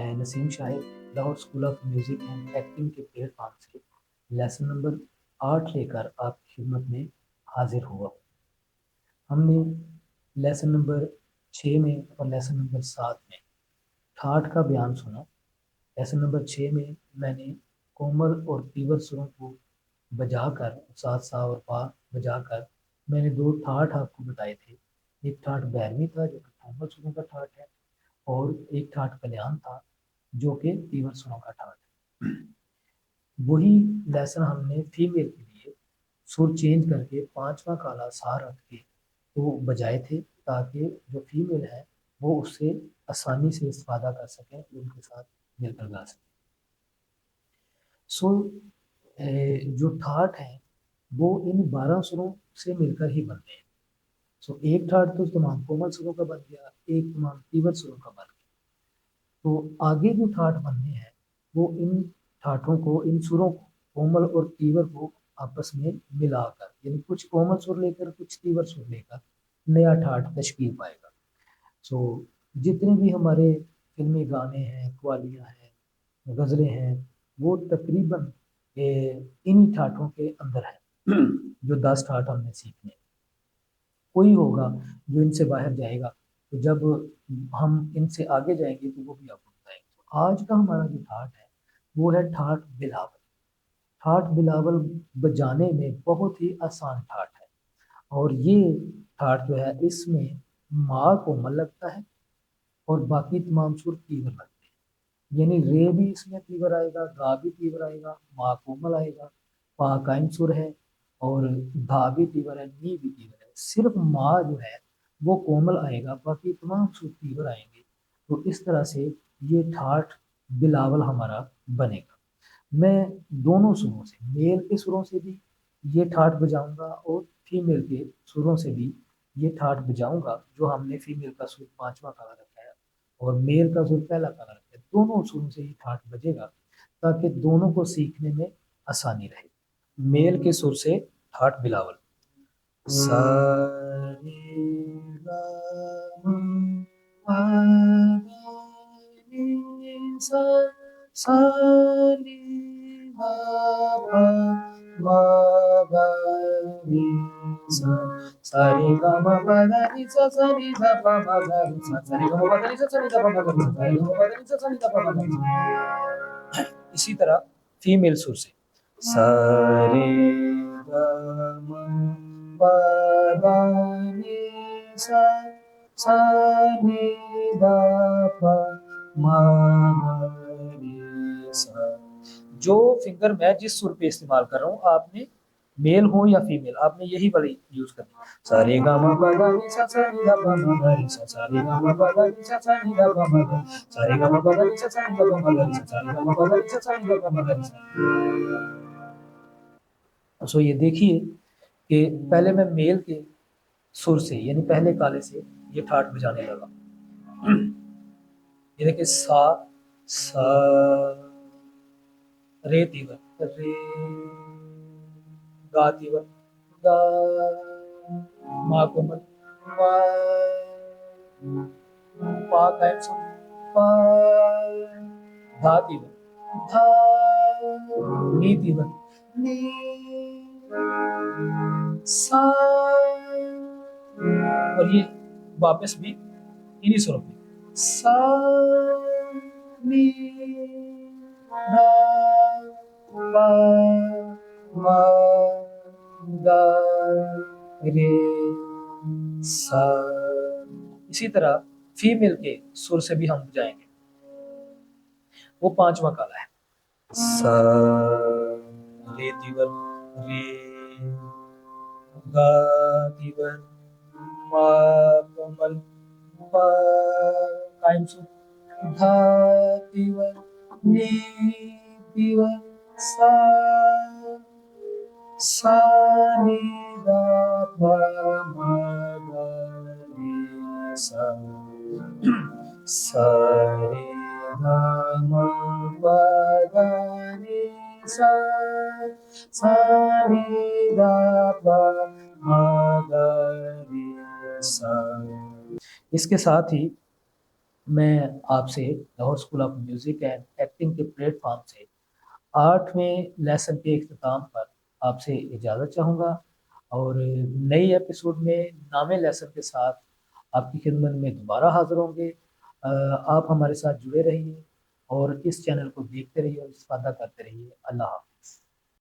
मैं Naseem Shahid Lahore school of music and acting के platform से लेसन नंबर 8 लेकर आपकी खिदमत में हाजिर हुआ। हमने लेसन नंबर 6 में और लेसन नंबर 7 में ठाठ का बयान सुना। लेसन नंबर 6 में मैंने कोमल और तीव्र सुरों को बजाकर साथ सा और पा बजाकर मैंने दो ठाठ आपको बताए थे। एक ठाठ बैरवी था जो कि कोमल सुरों का ठाठ है, और एक ठाठ कल्याण था जो कि तीव्र सुरों का ठाठ है। वही लेसन हमने फीमेल के लिए सुर चेंज करके पांचवा काला सा रख के वो बजाए थे, ताकि जो फीमेल है वो उससे आसानी से इस्तेफादा कर सकें, उनके साथ मिलकर गा सकें। सो जो ठाठ है वो इन 12 सुरों से मिलकर ही बनते हैं। सो एक ठाठ तो तमाम कोमल सुरों का बन गया, एक तमाम तीव्र सुरों का बन गया। तो आगे जो ठाठ बनने हैं वो इन ठाठों को, इन सुरों को, कोमल और तीव्र को आपस में मिलाकर, यानी कुछ कोमल सुर लेकर कुछ तीव्र सुर लेकर नया ठाठ तश्कील पाएगा। सो जितने भी हमारे फिल्मी गाने हैं, कव्वालियाँ हैं, गज़लें हैं, वो तकरीबन इन्हीं ठाठों के अंदर है। जो 10 ठाठ हमने सीखने, कोई होगा जो इनसे बाहर जाएगा, तो जब हम इनसे आगे जाएंगे तो वो भी आपको बताएंगे। तो आज का हमारा जो ठाठ है वो है ठाठ बिलावल। ठाठ बिलावल बजाने में बहुत ही आसान ठाठ है, और ये ठाठ जो है इसमें माँ कोमल लगता है और बाकी तमाम सुर तीव्र लगते हैं। यानी रे भी इसमें तीव्र आएगा, गा भी तीव्र आएगा, माँ कोमल आएगा, पा कायम सुर है, और धा भी तीव्र है, नी भी तीव्र है। सिर्फ माँ जो है वो कोमल आएगा, बाकी तमाम सुर तीव्र आएंगे। तो इस तरह से ये ठाठ बिलावल हमारा बनेगा। मैं दोनों सुरों से, मेल के सुरों से भी ये ठाठ बजाऊंगा और फीमेल के सुरों से भी ये ठाठ बजाऊंगा। जो हमने फीमेल का सुर पांचवा काला रखा है और मेल का सुर पहला काला रखा है, दोनों सुरों से ये ठाठ बजेगा, ताकि दोनों को सीखने में आसानी रहे। मेल के सुर से ठाठ बिलावल सा रे गा मा पा रे सा सा रे गा पा मा गा रे सा सा रे गा मा पा गा रे सा सा रे गा पा मा गा रे सा सा रे गा मा पा गा रे सा सा रे गा पा मा गा रे सा सा रे गा मा पा गा रे सा सा रे गा पा मा गा रे। इसी तरह फीमेल सुर से सा रे गा मा पा गा रे सा सा रे गा पा मा गा रे सा। जो फिंगर मैं जिस सुर पे इस्तेमाल कर रहा हूँ, आपने मेल हो या फीमेल, आपने यही वाली यूज करनी है। सा रे गा मा पा गा रे सा सा रे गा पा मा गा रे सा सा रे गा मा पा गा रे सा सा रे गा पा मा गा सा रे गा मा पा गा रे सा सा रे गा पा मा गा रे सा सा रे गा मा पा गा रे सा सा रे गा पा मा गा रे सा। सो ये देखिए कि पहले मैं मेल के सुर से, यानी पहले काले से ये ठाठ बजाने लगा। ये देखिए सा सा रे तीव्र, रे गा तीव्र, गा मा कोमल, मा पा कायम सुर, पा धा तीव्र, धा नी तीव्र, नी सा, और ये वापस भी इन्हीं स्वरों में सा नी धा पा मा गा रे सा। इसी तरह फीमेल के सुर से भी हम बजाएंगे। वो पांचवा काला है सा रे तीव्र, रे गा तीव्र, मा कोमल, पा कायम सुर, धा तीव्र, नी तीव्र, सा सा रे गा पा मा गा रे सा सा रे गा मा पा गा रे सा सा रे गा पा मा गा रे सा। इसके साथ ही मैं आपसे Lahore school of music and acting के प्लेटफॉर्म से 8वें लेसन के इख्तिताम पर आपसे इजाज़त चाहूँगा और नई एपिसोड में नामे लेसन के साथ आपकी खिदमत में दोबारा हाज़िर होंगे। आप हमारे साथ जुड़े रहिए और इस चैनल को देखते रहिए और इस्तेफ़ादा करते रहिए। अल्लाह हाफ़िज़।